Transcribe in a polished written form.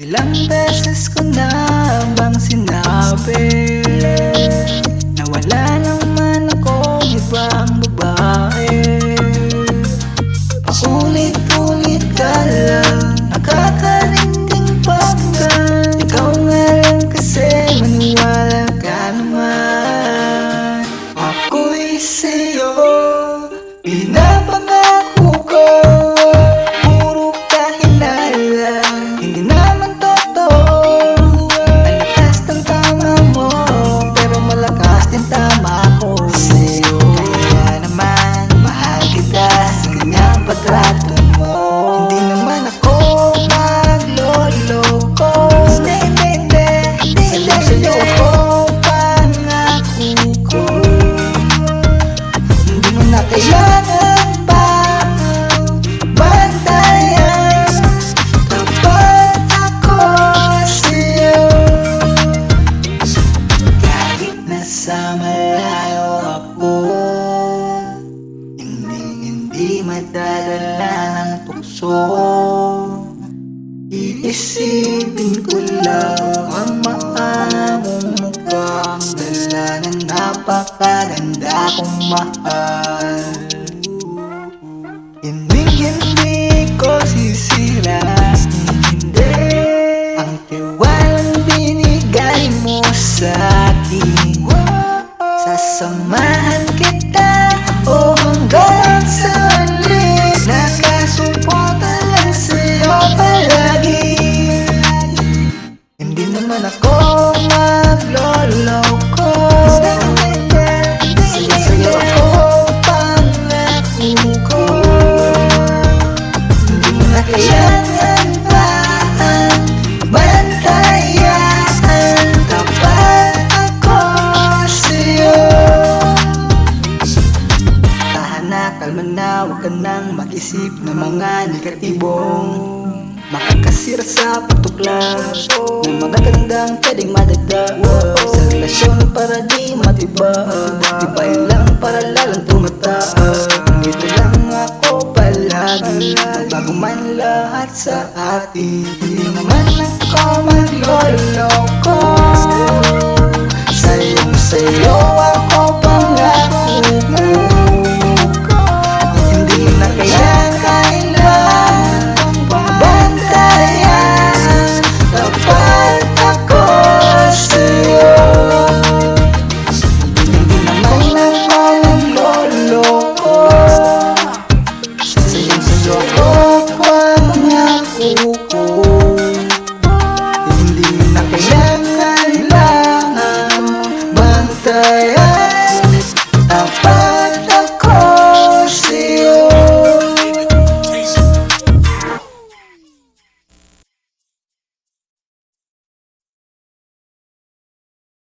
Ilang beses ko na bang sinabi na wala naman akong ibang babae? Paulit-ulit ka lang, nakakarinding pakinggan. Ikaw nga lang kasi maniwala ka naman. Ako'y sa'yo pinapangako ko, puro kahinala, hindi naman totoo. Ang lakas ng tama mo, pero malakas din tama ko sa'yo. Kaya naman mahal kita sa ganyang pagtrato mo. Hindi naman ako magloloko. Hindi sa'yo ako pangako ko. Hindi mo na kailangan pa bantayan kapag ako sa'yo. Kahit nasa malayo ako, hindi madadala ng tukso. Iisipin ko lang ang maamong mukhang dala ng napakaganda kong mahal. Hindi ko sisirain, hindi ang tiwalang binigay mo sa'kin. Sasamahan kita o hanggang sa huli, nakasuporta lang sa'yo palagi. Hindi naman ako magloloko. Sa'yo ako pangako ko. Hindi mo na kailangan pa bantayan kapag ako sa'yo. Tahan na, kalma na, huwag ka nang mag-isip ng mga negatibong makakasira sa pagtuklas ng magagandang pwedeng madagdag sa relasyon para di matibag. Tibay lang para lalong tumataas. Dito lang ako palagi, bago man lahat sa atin. Hindi naman ako magloloko. Sa'yo ako